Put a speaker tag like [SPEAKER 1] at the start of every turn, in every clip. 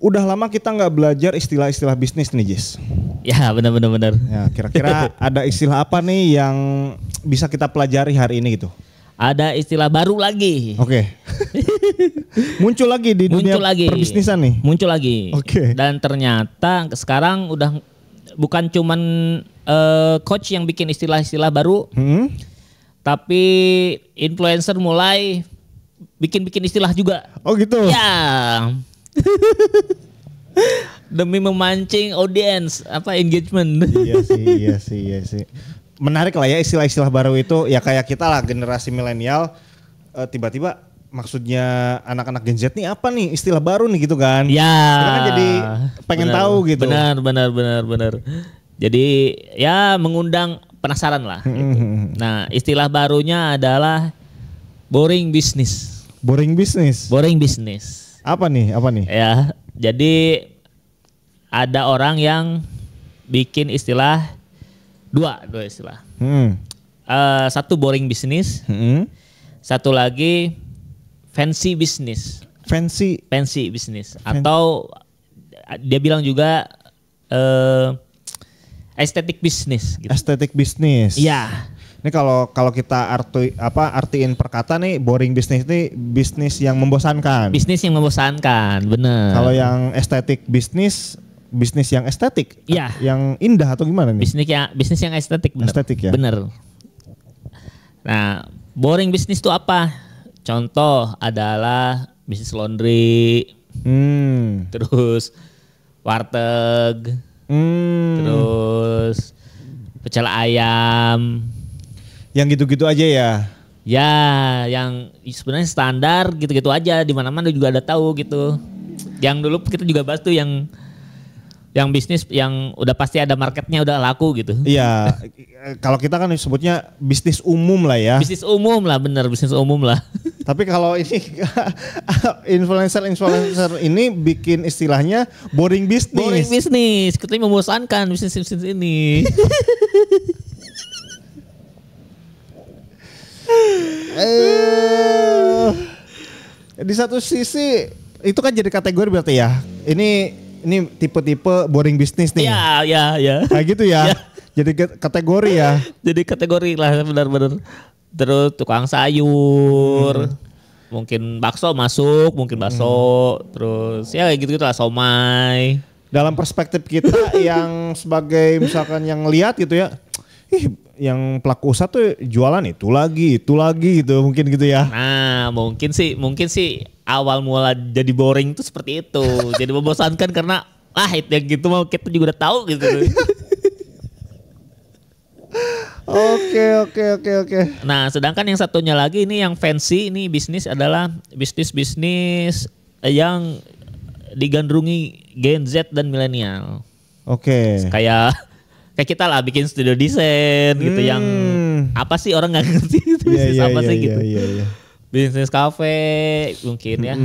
[SPEAKER 1] udah lama kita nggak belajar istilah-istilah bisnis nih, Jis.
[SPEAKER 2] Ya, benar.
[SPEAKER 1] Ya, kira-kira ada istilah apa nih yang bisa kita pelajari hari ini gitu?
[SPEAKER 2] Ada istilah baru lagi.
[SPEAKER 1] Oke. Muncul lagi di dunia perbisnisan nih.
[SPEAKER 2] Muncul lagi.
[SPEAKER 1] Oke.
[SPEAKER 2] Dan ternyata sekarang udah bukan cuman coach yang bikin istilah-istilah baru, tapi influencer mulai bikin istilah juga.
[SPEAKER 1] Oh gitu.
[SPEAKER 2] Ya. Demi memancing audiens, engagement.
[SPEAKER 1] Iya sih. Menarik lah ya istilah-istilah baru itu, ya kayak kita lah generasi milenial tiba-tiba maksudnya anak-anak Gen Z nih apa nih istilah baru nih gitu kan.
[SPEAKER 2] Ya.
[SPEAKER 1] Kita kan jadi pengen tahu gitu.
[SPEAKER 2] Benar. Jadi ya mengundang penasaran lah. Gitu. Nah, istilah barunya adalah boring business.
[SPEAKER 1] Boring business. Apa nih?
[SPEAKER 2] Ya, jadi ada orang yang bikin istilah dua istilah. Satu boring business, satu lagi fancy business. Fancy business. Atau dia bilang juga aesthetic business. Gitu.
[SPEAKER 1] Aesthetic business.
[SPEAKER 2] Iya.
[SPEAKER 1] Ini kalau kita artiin perkata nih, boring business ini bisnis yang membosankan.
[SPEAKER 2] Bisnis yang membosankan, bener.
[SPEAKER 1] Kalau yang aesthetic bisnis yang estetik.
[SPEAKER 2] Iya.
[SPEAKER 1] Yang indah atau gimana nih?
[SPEAKER 2] Bisnis yang estetik, bener.
[SPEAKER 1] Estetik ya.
[SPEAKER 2] Bener. Nah, boring bisnis itu apa? Contoh adalah bisnis laundry, terus warteg, terus pecel ayam.
[SPEAKER 1] Yang gitu-gitu aja ya?
[SPEAKER 2] Ya, yang sebenarnya standar gitu-gitu aja, di mana-mana juga ada tahu gitu. Yang dulu kita juga bahas tuh yang bisnis yang udah pasti ada marketnya, udah laku gitu.
[SPEAKER 1] Iya, kalau kita kan sebutnya bisnis umum lah ya.
[SPEAKER 2] Bisnis umum lah, bener, bisnis umum lah.
[SPEAKER 1] Tapi kalau ini influencer ini bikin istilahnya boring business.
[SPEAKER 2] Boring business, katanya membosankan bisnis ini.
[SPEAKER 1] Di satu sisi itu kan jadi kategori berarti ya. Ini tipe-tipe boring business nih.
[SPEAKER 2] Iya.
[SPEAKER 1] Kayak gitu ya. Jadi kategori ya.
[SPEAKER 2] Jadi kategori lah, benar-benar. Terus tukang sayur, mungkin bakso masuk, terus ya kayak gitu lah, somai.
[SPEAKER 1] Dalam perspektif kita yang sebagai misalkan yang lihat gitu ya, yang pelaku usaha tuh jualan itu lagi gitu, mungkin gitu ya.
[SPEAKER 2] Nah, mungkin sih awal mula jadi boring itu seperti itu. Jadi membosankan karena itu yang gitu mau kita juga udah tahu gitu.
[SPEAKER 1] Oke.
[SPEAKER 2] Nah, sedangkan yang satunya lagi ini yang fancy, ini bisnis adalah bisnis yang digandrungi Gen Z dan milenial.
[SPEAKER 1] Oke.
[SPEAKER 2] Kayak kita lah bikin studio desain gitu yang apa sih orang nggak ngerti bisnis apa sih gitu. Iya. Bisnis kafe mungkin ya.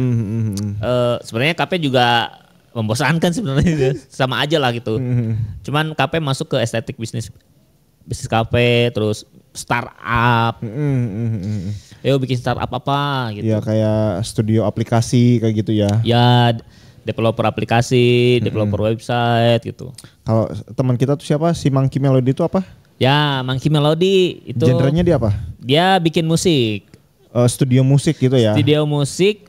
[SPEAKER 2] Sebenarnya kafe juga membosankan sebenarnya, sama aja lah gitu. Cuman kafe masuk ke estetik bisnis kafe, terus startup. Ayo bikin startup apa gitu.
[SPEAKER 1] Ya kayak studio aplikasi kayak gitu ya.
[SPEAKER 2] Ya, developer aplikasi, developer website gitu.
[SPEAKER 1] Kalau teman kita tuh siapa? Si Monkey Melody itu apa?
[SPEAKER 2] Ya, Monkey Melody itu.
[SPEAKER 1] Genrenya dia apa?
[SPEAKER 2] Dia bikin musik.
[SPEAKER 1] Studio musik gitu ya.
[SPEAKER 2] Studio musik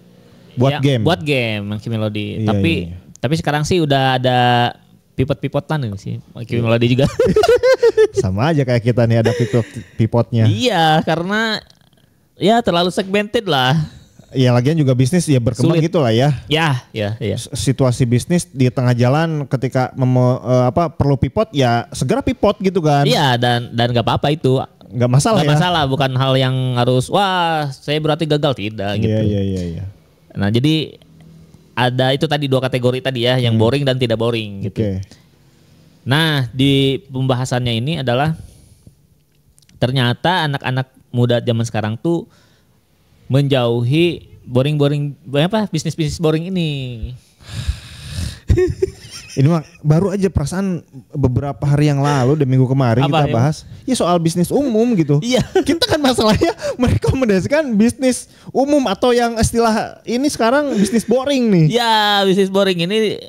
[SPEAKER 1] buat game.
[SPEAKER 2] Buat game Monkey Melody.
[SPEAKER 1] Iya,
[SPEAKER 2] tapi sekarang sih udah ada pivot-pivotan nih sih Monkey Melody juga.
[SPEAKER 1] Sama aja kayak kita nih ada pivotnya.
[SPEAKER 2] Iya, karena ya terlalu segmented lah.
[SPEAKER 1] Ya lagian juga bisnis ya berkembang
[SPEAKER 2] Sulit.
[SPEAKER 1] gitu lah ya.
[SPEAKER 2] Ya.
[SPEAKER 1] Situasi bisnis di tengah jalan ketika perlu pivot ya segera pivot gitu kan.
[SPEAKER 2] Iya, dan nggak apa-apa itu.
[SPEAKER 1] Nggak masalah
[SPEAKER 2] Nggak masalah, bukan hal yang harus saya berarti gagal, tidak gitu.
[SPEAKER 1] Iya.
[SPEAKER 2] Nah, jadi ada itu tadi dua kategori tadi ya, yang boring dan tidak boring gitu.
[SPEAKER 1] Oke.
[SPEAKER 2] Nah, di pembahasannya ini adalah ternyata anak-anak muda zaman sekarang tuh menjauhi bisnis-bisnis boring ini.
[SPEAKER 1] Ini mah baru aja perasaan beberapa hari yang lalu dan minggu kemarin
[SPEAKER 2] Apa,
[SPEAKER 1] kita bahas ya soal bisnis umum gitu.
[SPEAKER 2] Iya.
[SPEAKER 1] Kita kan masalahnya merekomendasikan bisnis umum atau yang istilah ini sekarang bisnis boring nih.
[SPEAKER 2] Ya, bisnis boring ini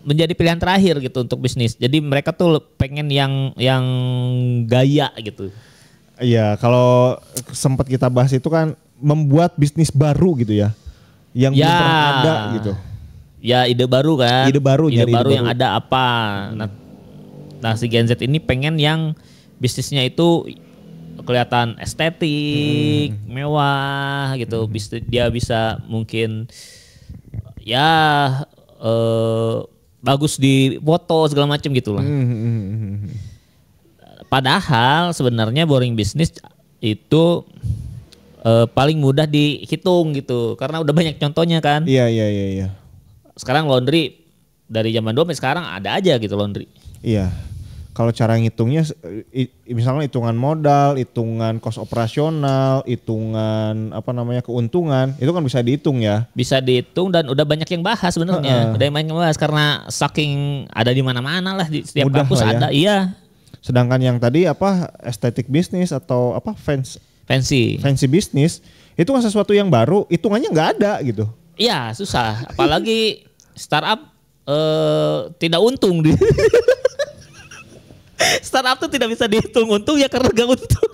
[SPEAKER 2] menjadi pilihan terakhir gitu untuk bisnis. Jadi mereka tuh pengen yang gaya gitu.
[SPEAKER 1] Iya, kalau sempat kita bahas itu kan membuat bisnis baru gitu ya. Yang belum pernah ada gitu.
[SPEAKER 2] Ya ide baru kan.
[SPEAKER 1] Ide baru
[SPEAKER 2] yang ada apa. Nah si Gen Z ini pengen yang bisnisnya itu kelihatan estetik, mewah gitu. Dia bisa mungkin ya bagus di foto segala macam gitu lah. Padahal sebenarnya boring bisnis itu paling mudah dihitung gitu. Karena udah banyak contohnya kan.
[SPEAKER 1] Iya.
[SPEAKER 2] Sekarang laundry dari zaman dulu sampai sekarang ada aja gitu laundry.
[SPEAKER 1] Iya. Kalau cara ngitungnya misalnya hitungan modal, hitungan kos operasional, hitungan keuntungan, itu kan bisa dihitung ya.
[SPEAKER 2] Bisa dihitung dan udah banyak yang bahas sebenarnya. Udah banyak yang bahas karena saking ada di mana-mana lah di setiap
[SPEAKER 1] Mudah
[SPEAKER 2] kampus
[SPEAKER 1] lah ya.
[SPEAKER 2] ada. Iya.
[SPEAKER 1] Sedangkan yang tadi estetik bisnis atau fancy bisnis itu kan sesuatu yang baru, hitungannya nggak ada gitu.
[SPEAKER 2] Iya, susah. Apalagi startup tidak untung di startup tuh tidak bisa dihitung untung ya karena gak untung.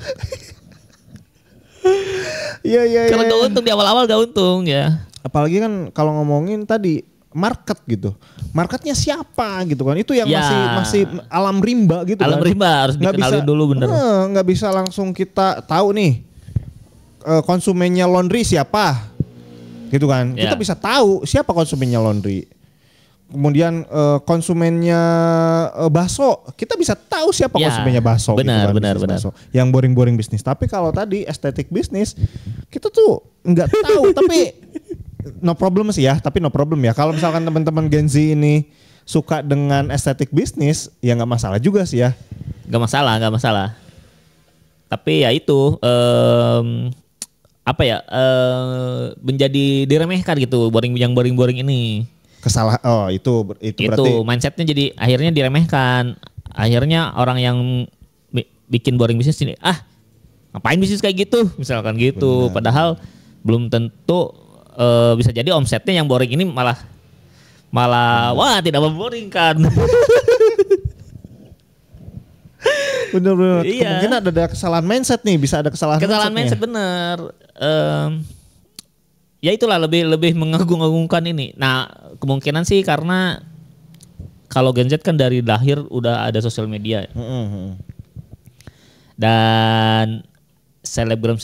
[SPEAKER 1] Iya.
[SPEAKER 2] Karena gak untung di awal-awal gak untung ya.
[SPEAKER 1] Apalagi kan kalau ngomongin tadi market gitu. Marketnya siapa gitu kan. Itu yang masih alam rimba gitu
[SPEAKER 2] alam
[SPEAKER 1] kan.
[SPEAKER 2] Alam rimba harus dikenalin dulu bener.
[SPEAKER 1] Nggak bisa langsung kita tahu nih konsumennya laundry siapa. Gitu kan. Kita bisa tahu siapa konsumennya laundry. Kemudian konsumennya bakso, kita bisa tahu siapa konsumennya bakso.
[SPEAKER 2] Benar.
[SPEAKER 1] Yang boring bisnis. Tapi kalau tadi estetik bisnis, kita tuh nggak tahu. Tapi no problem sih ya. Tapi no problem ya. Kalau misalkan teman-teman Gen Z ini suka dengan estetik bisnis, ya nggak masalah juga sih ya.
[SPEAKER 2] Nggak masalah. Tapi ya itu menjadi diremehkan gitu. Yang boring ini.
[SPEAKER 1] Itu berarti
[SPEAKER 2] mindsetnya jadi akhirnya diremehkan. Akhirnya orang yang bikin boring bisnis ini ngapain bisnis kayak gitu misalkan gitu. Benar. Padahal belum tentu bisa jadi omsetnya yang boring ini malah wah tidak memboringkan.
[SPEAKER 1] Bener. Iya. Kemungkinan ada kesalahan mindset nih, bisa ada kesalahan
[SPEAKER 2] mindset bener. Ya itulah lebih mengagung-agungkan ini. Nah kemungkinan sih karena kalau Gen Z kan dari lahir udah ada sosial media. Dan selebgram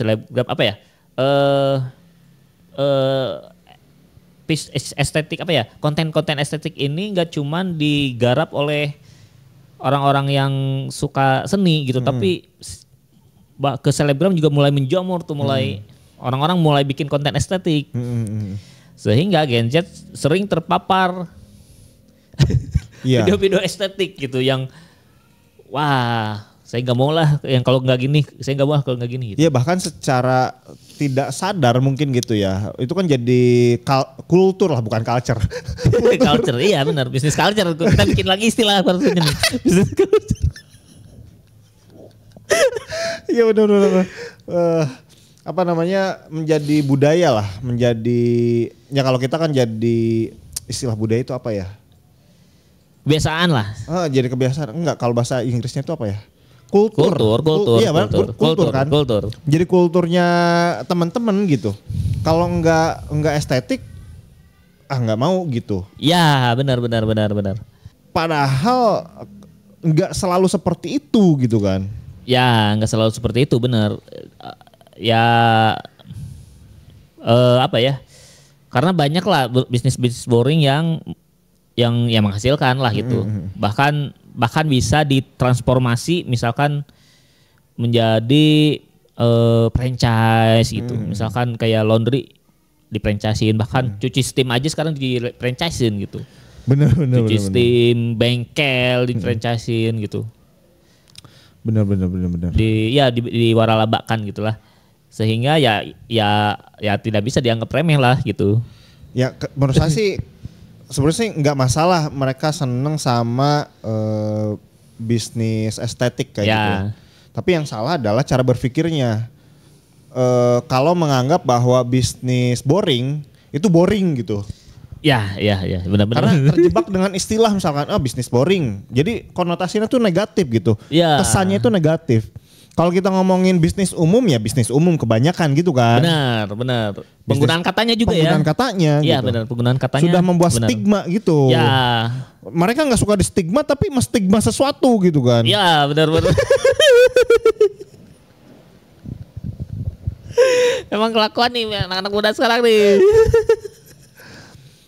[SPEAKER 2] estetik konten-konten estetik ini nggak cuman digarap oleh orang-orang yang suka seni gitu, tapi ke selebgram juga mulai menjamur tuh, orang-orang mulai bikin konten estetik. Sehingga Gen Z sering terpapar video-video estetik gitu yang wah saya nggak mau lah yang kalau nggak gini, saya nggak mau kalau nggak gini gitu.
[SPEAKER 1] Iya, bahkan secara tidak sadar mungkin gitu ya. Itu kan jadi kultur lah, bukan culture.
[SPEAKER 2] Culture, iya benar, bisnis culture. Kita bikin lagi istilah baru ini. Bisnis culture.
[SPEAKER 1] Iya benar. Menjadi budaya lah, ya kalau kita kan jadi istilah budaya itu apa ya?
[SPEAKER 2] Kebiasaan lah.
[SPEAKER 1] Jadi kebiasaan. Enggak, kalau bahasa Inggrisnya itu apa ya? Kultur. Iya, kultur kan. Kultur. Jadi kulturnya teman-teman gitu. Kalau enggak estetik, enggak mau gitu.
[SPEAKER 2] Ya, benar.
[SPEAKER 1] Padahal enggak selalu seperti itu gitu kan.
[SPEAKER 2] Ya, enggak selalu seperti itu, benar. Ya karena banyak lah bisnis boring yang menghasilkan lah gitu. Bahkan bisa ditransformasi misalkan menjadi franchise gitu. Misalkan kayak laundry di-franchisein, bahkan cuci steam aja sekarang di-franchisein gitu.
[SPEAKER 1] Benar.
[SPEAKER 2] Cuci steam, bengkel di-franchisein gitu.
[SPEAKER 1] Benar.
[SPEAKER 2] Di waralabakan gitulah. Sehingga ya tidak bisa dianggap remeh lah gitu.
[SPEAKER 1] Ya menurut saya sih sebenarnya sih nggak masalah mereka seneng sama bisnis estetik kayak gitu. Tapi yang salah adalah cara berpikirnya. Kalau menganggap bahwa bisnis boring itu boring gitu.
[SPEAKER 2] Ya, benar-benar.
[SPEAKER 1] Karena terjebak dengan istilah misalkan, bisnis boring. Jadi konotasinya tuh negatif gitu.
[SPEAKER 2] Ya.
[SPEAKER 1] Kesannya itu negatif. Kalau kita ngomongin bisnis umum ya bisnis umum kebanyakan gitu kan.
[SPEAKER 2] Benar. Penggunaan katanya juga ya.
[SPEAKER 1] Penggunaan katanya
[SPEAKER 2] Iya
[SPEAKER 1] gitu.
[SPEAKER 2] benar, penggunaan katanya.
[SPEAKER 1] Sudah membuat stigma gitu.
[SPEAKER 2] Ya.
[SPEAKER 1] Mereka nggak suka di stigma tapi menstigma sesuatu gitu kan.
[SPEAKER 2] Iya benar. Emang kelakuan nih anak-anak muda sekarang nih.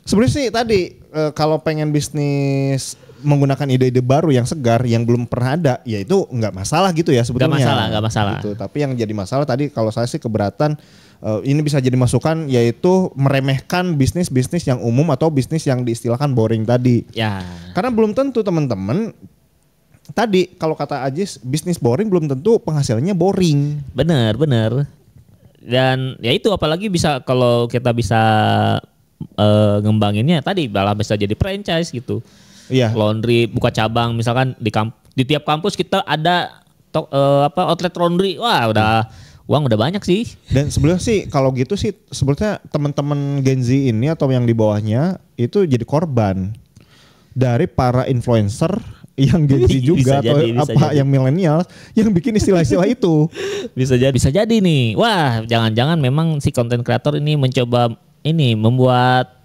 [SPEAKER 1] Sebenarnya sih tadi kalau pengen bisnis menggunakan ide-ide baru yang segar yang belum pernah ada, ya itu nggak masalah gitu ya sebetulnya.
[SPEAKER 2] Nggak masalah.
[SPEAKER 1] Gitu. Tapi yang jadi masalah tadi kalau saya sih keberatan ini bisa jadi masukan yaitu meremehkan bisnis-bisnis yang umum atau bisnis yang diistilahkan boring tadi.
[SPEAKER 2] Ya.
[SPEAKER 1] Karena belum tentu teman-teman tadi kalau kata Ajis bisnis boring belum tentu penghasilannya boring.
[SPEAKER 2] Benar. Dan ya itu apalagi bisa kalau kita bisa ngembanginnya tadi malah bisa jadi franchise gitu.
[SPEAKER 1] Iya.
[SPEAKER 2] Laundry buka cabang misalkan di tiap kampus kita ada outlet laundry. Wah, uang udah banyak sih. Dan
[SPEAKER 1] sebenarnya sih kalau gitu sih sebetulnya teman-teman Gen Z ini atau yang di bawahnya itu jadi korban dari para influencer yang Gen Z juga atau yang milenial yang bikin istilah-istilah itu.
[SPEAKER 2] Bisa jadi nih. Wah, jangan-jangan memang si konten kreator ini mencoba membuat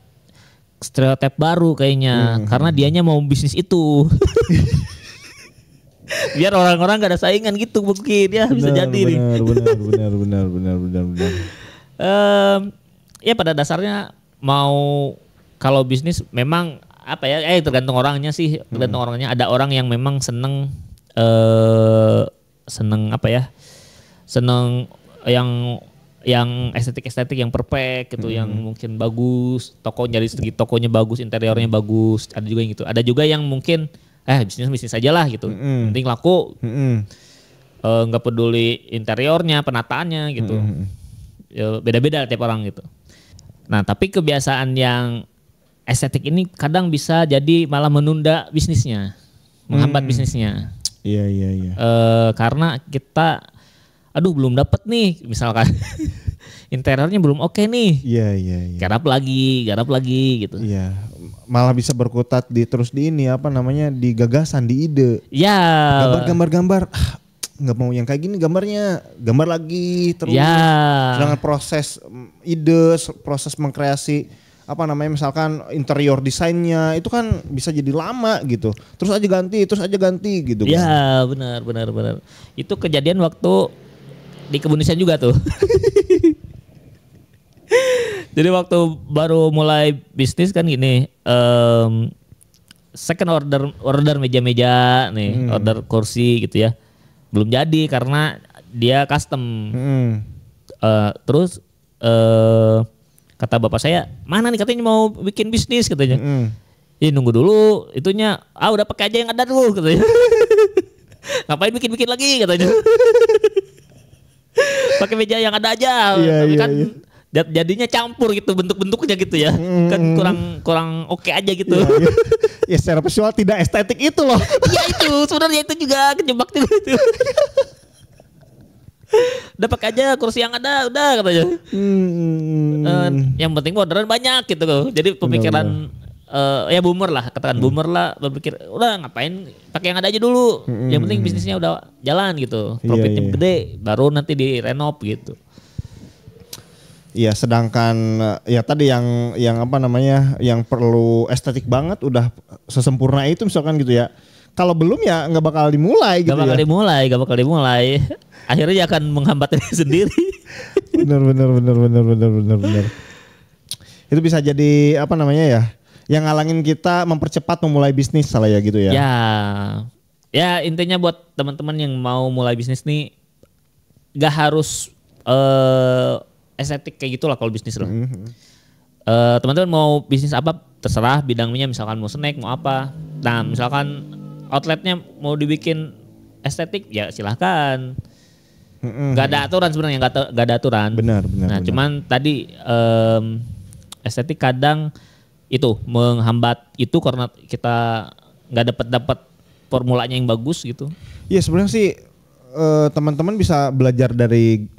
[SPEAKER 2] stereotip baru kayaknya karena dianya mau bisnis itu. Biar orang-orang gak ada saingan gitu mungkin ya. Bisa jadi nih.
[SPEAKER 1] Benar.
[SPEAKER 2] Ya pada dasarnya kalau bisnis memang apa ya? Tergantung orangnya sih. Tergantung orangnya. Ada orang yang memang seneng apa ya? Seneng yang estetik yang perfect gitu, yang mungkin bagus, tokonya dari segi tokonya bagus, interiornya bagus, ada juga yang gitu. Ada juga yang mungkin bisnis aja lah gitu, penting laku, nggak peduli interiornya, penataannya gitu. Ya, beda-beda tiap orang gitu. Nah tapi kebiasaan yang estetik ini kadang bisa jadi malah menunda bisnisnya, menghambat bisnisnya.
[SPEAKER 1] Iya.
[SPEAKER 2] Karena kita belum dapat nih misalkan interiornya belum oke nih. Iya. Garap lagi gitu.
[SPEAKER 1] Iya. Malah bisa berkutat di di gagasan, di ide.
[SPEAKER 2] Iya.
[SPEAKER 1] Gambar. Nggak mau yang kayak gini gambarnya, gambar lagi terus.
[SPEAKER 2] Iya.
[SPEAKER 1] Dengan proses ide, proses mengkreasi misalkan interior desainnya itu kan bisa jadi lama gitu. Terus aja ganti gitu.
[SPEAKER 2] Iya, benar. Itu kejadian waktu di Kebunisan juga tuh. Jadi waktu baru mulai bisnis kan gini, second order meja-meja nih, order kursi gitu ya. Belum jadi karena dia custom. Terus kata bapak saya, mana nih katanya mau bikin bisnis katanya. Nunggu dulu itunya, udah pakai aja yang ada dulu katanya. Ngapain bikin lagi katanya. Pakai meja yang ada aja, tapi kan jadinya campur gitu bentuk-bentuknya gitu ya, kan kurang oke aja gitu.
[SPEAKER 1] Ya secara visual tidak estetik itu loh.
[SPEAKER 2] Iya itu sebenarnya itu juga kejebak juga itu. Udah pakai aja kursi yang ada, udah katanya. Yang penting orderan banyak gitu loh. Jadi pemikiran boomer lah, katakan boomer lah berpikir udah ngapain pakai yang ada aja dulu. Yang penting bisnisnya udah jalan gitu. Profitnya gede baru nanti direnov gitu.
[SPEAKER 1] Iya, sedangkan ya tadi yang yang perlu estetik banget udah sesempurna itu misalkan gitu ya. Kalau belum ya nggak bakal dimulai gitu.
[SPEAKER 2] Gak bakal dimulai. Akhirnya akan menghambat diri sendiri. Benar.
[SPEAKER 1] Itu bisa jadi yang ngalangin kita mempercepat memulai bisnis salah ya gitu ya.
[SPEAKER 2] Ya intinya buat teman-teman yang mau mulai bisnis nih gak harus estetik kayak gitulah kalau bisnis loh. Teman-teman mau bisnis apa terserah bidangnya, misalkan mau snack mau apa. Nah misalkan outletnya mau dibikin estetik ya silahkan. Gak ada aturan sebenarnya, gak ada aturan.
[SPEAKER 1] Benar.
[SPEAKER 2] Cuman tadi estetik kadang itu menghambat itu karena kita nggak dapat formulanya yang bagus gitu.
[SPEAKER 1] Iya sebenarnya sih teman-teman bisa belajar dari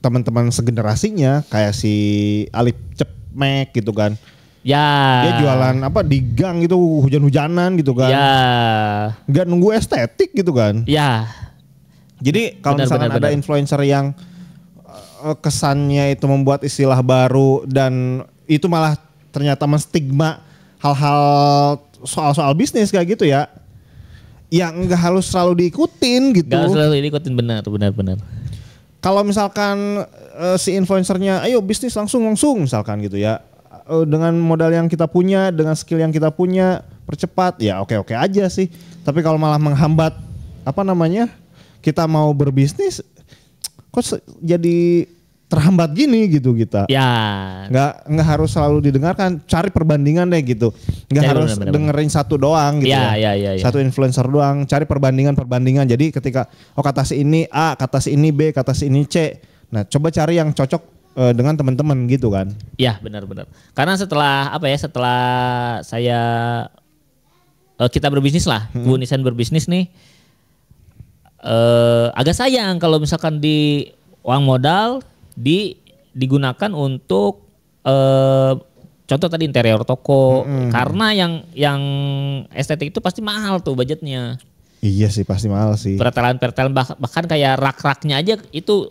[SPEAKER 1] teman-teman segenerasinya kayak si Alip Cepmek gitu kan.
[SPEAKER 2] Ya.
[SPEAKER 1] Dia jualan apa di gang gitu hujan-hujanan gitu kan.
[SPEAKER 2] Ya.
[SPEAKER 1] Nggak nunggu estetik gitu kan.
[SPEAKER 2] Ya.
[SPEAKER 1] Jadi kalau misalkan ada influencer yang kesannya itu membuat istilah baru dan itu malah ternyata menstigma hal-hal soal-soal bisnis kayak gitu ya. Yang nggak harus selalu diikutin gitu.
[SPEAKER 2] Nggak harus selalu diikutin, benar.
[SPEAKER 1] Kalau misalkan si influencernya ayo bisnis langsung misalkan gitu ya. Dengan modal yang kita punya, dengan skill yang kita punya, percepat, ya oke aja sih. Tapi kalau malah menghambat kita mau berbisnis, kok jadi terhambat gini gitu kita.
[SPEAKER 2] Ya.
[SPEAKER 1] Nggak harus selalu didengarkan, cari perbandingan deh gitu. Nggak harus dengerin satu doang gitu
[SPEAKER 2] ya.
[SPEAKER 1] Satu influencer doang, cari perbandingan. Jadi ketika kata si ini A, kata si ini B, kata si ini C. Nah coba cari yang cocok dengan teman-teman gitu kan.
[SPEAKER 2] Ya benar. Karena setelah kita berbisnis lah, Kebun Desain berbisnis nih, agak sayang kalau misalkan di uang modal digunakan untuk contoh tadi interior toko, karena yang estetik itu pasti mahal tuh budgetnya.
[SPEAKER 1] Iya sih pasti mahal sih.
[SPEAKER 2] Pertelan bahkan kayak rak-raknya aja itu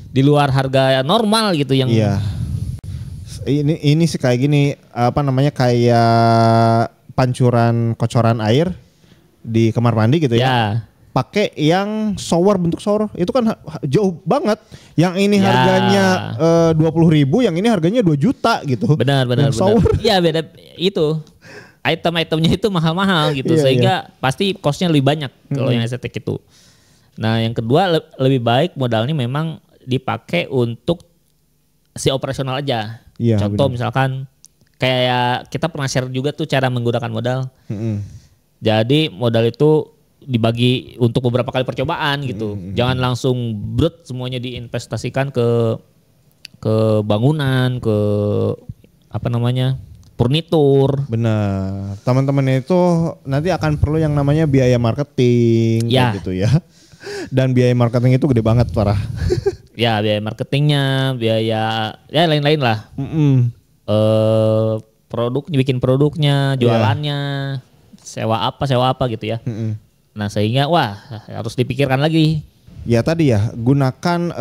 [SPEAKER 2] di luar harga normal gitu yang.
[SPEAKER 1] Iya. Ini sih kayak gini kayak pancuran kocoran air di kamar mandi gitu ya. Pakai yang shower, bentuk shower itu kan jauh banget. Yang ini harganya 20.000, yang ini harganya 2 juta gitu.
[SPEAKER 2] Benar. Iya beda itu. Item-itemnya itu mahal-mahal gitu, sehingga pasti costnya lebih banyak kalau yang estetik itu. Nah yang kedua lebih baik modalnya memang dipakai untuk si operasional aja.
[SPEAKER 1] Iya,
[SPEAKER 2] contoh misalkan kayak kita pernah share juga tuh cara menggunakan modal. Jadi modal itu dibagi untuk beberapa kali percobaan gitu. Jangan langsung brut semuanya diinvestasikan ke bangunan, ke furnitur.
[SPEAKER 1] Benar. Teman-teman itu nanti akan perlu yang namanya biaya marketing gitu ya. Dan biaya marketing itu gede banget parah.
[SPEAKER 2] Ya biaya marketingnya, biaya ya lain-lain lah. Bikin produknya, jualannya, sewa apa gitu ya. Nah sehingga harus dipikirkan lagi. Ya
[SPEAKER 1] tadi ya gunakan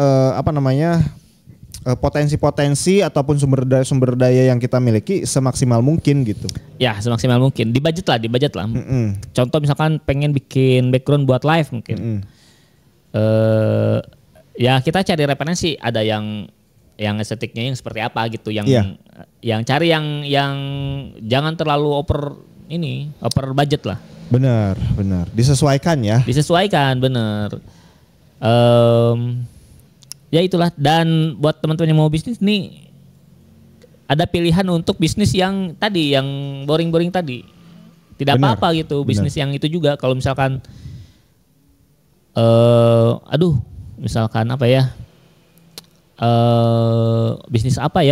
[SPEAKER 1] potensi-potensi ataupun sumber daya yang kita miliki semaksimal mungkin gitu.
[SPEAKER 2] Ya semaksimal mungkin, di budget lah. Contoh misalkan pengen bikin background buat live mungkin. Ya kita cari referensi, ada yang estetiknya yang seperti apa gitu, yang cari yang jangan terlalu over budget lah.
[SPEAKER 1] Benar. Disesuaikan ya.
[SPEAKER 2] Disesuaikan benar. Ya itulah, dan buat teman-teman yang mau bisnis nih ada pilihan untuk bisnis yang tadi, yang boring-boring tadi. Tidak apa-apa gitu, bisnis yang itu juga. Kalau misalkan misalkan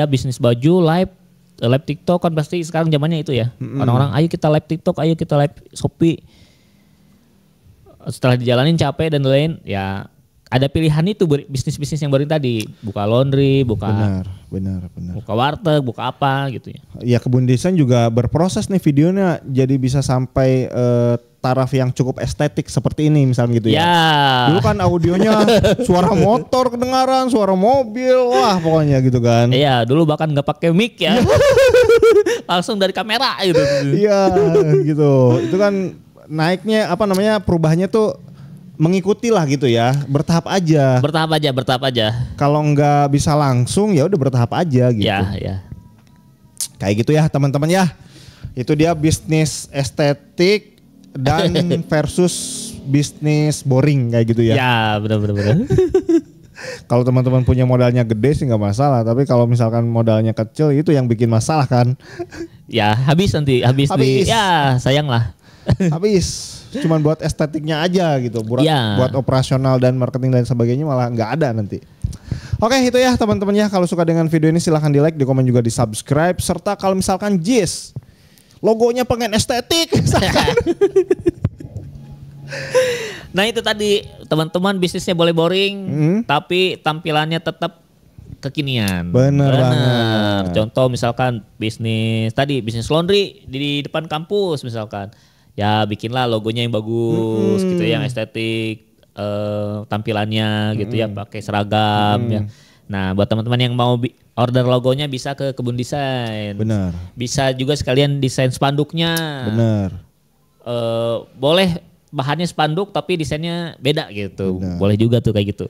[SPEAKER 2] bisnis baju live TikTok kan pasti sekarang zamannya itu ya. Orang-orang ayo kita live TikTok, ayo kita live Shopee. Setelah dijalanin capek dan lain, ya ada pilihan itu bisnis-bisnis yang boring tadi, buka laundry, buka buka warteg, buka apa gitu ya.
[SPEAKER 1] Ya Kebun Desain juga berproses nih videonya jadi bisa sampai taraf yang cukup estetik seperti ini misalnya gitu ya. Dulu kan audionya suara motor kedengaran, suara mobil, wah pokoknya gitu kan.
[SPEAKER 2] Iya, dulu bahkan nggak pakai mic ya. Langsung dari kamera gitu.
[SPEAKER 1] Iya, gitu. Itu kan naiknya perubahannya tuh mengikuti lah gitu ya, bertahap aja.
[SPEAKER 2] Bertahap aja.
[SPEAKER 1] Kalau nggak bisa langsung ya udah bertahap aja gitu.
[SPEAKER 2] Ya.
[SPEAKER 1] Kayak gitu ya teman-teman ya. Itu dia bisnis estetik dan versus bisnis boring kayak gitu ya.
[SPEAKER 2] Ya benar.
[SPEAKER 1] Kalau teman-teman punya modalnya gede sih nggak masalah, tapi kalau misalkan modalnya kecil itu yang bikin masalah kan.
[SPEAKER 2] Ya habis. Ya sayang lah.
[SPEAKER 1] Habis. Cuman buat estetiknya aja gitu, buat operasional dan marketing dan sebagainya malah nggak ada nanti. Oke itu ya teman-teman ya, kalau suka dengan video ini silahkan di like, di komen juga di subscribe, serta kalau misalkan Jis logonya pengen estetik.
[SPEAKER 2] Nah itu tadi teman-teman bisnisnya boleh boring, tapi tampilannya tetap kekinian.
[SPEAKER 1] Bener banget.
[SPEAKER 2] Contoh misalkan bisnis laundry di depan kampus misalkan, ya bikinlah logonya yang bagus gitu, yang estetik, tampilannya gitu ya, pakai seragam ya. Nah buat teman-teman yang mau order logonya bisa ke Kebun Desain.
[SPEAKER 1] Benar.
[SPEAKER 2] Bisa juga sekalian desain spanduknya.
[SPEAKER 1] Benar.
[SPEAKER 2] Boleh bahannya spanduk tapi desainnya beda gitu.
[SPEAKER 1] Benar.
[SPEAKER 2] Boleh juga tuh kayak gitu.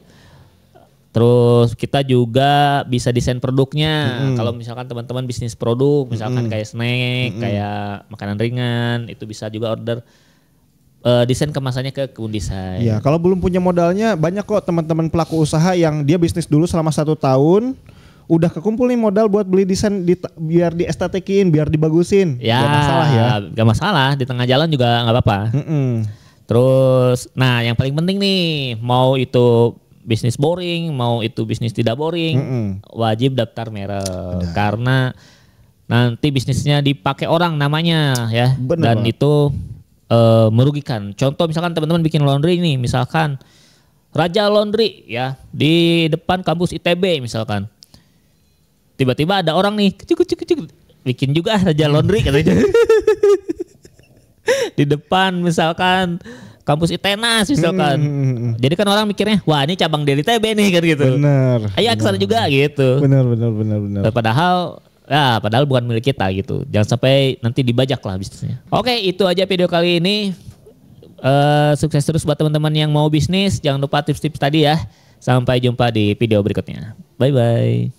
[SPEAKER 2] Terus kita juga bisa desain produknya. Kalau misalkan teman-teman bisnis produk, misalkan kayak snack, kayak makanan ringan, itu bisa juga order desain kemasannya ke Kebun Desain.
[SPEAKER 1] Ya, kalau belum punya modalnya banyak kok teman-teman pelaku usaha yang dia bisnis dulu selama 1 tahun, udah kekumpul nih modal buat beli desain biar diestetikin, biar dibagusin.
[SPEAKER 2] Ya,
[SPEAKER 1] gak masalah ya.
[SPEAKER 2] Gak masalah, di tengah jalan juga gak apa-apa. Terus, nah yang paling penting nih, mau itu bisnis boring, mau itu bisnis tidak boring, wajib daftar merek. Karena nanti bisnisnya dipakai orang namanya ya.
[SPEAKER 1] Bener
[SPEAKER 2] dan
[SPEAKER 1] banget.
[SPEAKER 2] itu merugikan. Contoh misalkan teman-teman bikin laundry nih, misalkan Raja Laundry ya di depan kampus ITB misalkan. Tiba-tiba ada orang nih kecil bikin juga Raja Laundry katanya. Di depan misalkan kampus ITENAS misalkan. Jadi kan orang mikirnya, wah ini cabang dari ITB nih kan gitu.
[SPEAKER 1] Bener.
[SPEAKER 2] Ayo kesana juga gitu.
[SPEAKER 1] Bener.
[SPEAKER 2] Padahal bukan milik kita gitu. Jangan sampai nanti dibajak lah bisnisnya. Oke, itu aja video kali ini. Sukses terus buat teman-teman yang mau bisnis. Jangan lupa tips-tips tadi ya. Sampai jumpa di video berikutnya. Bye-bye.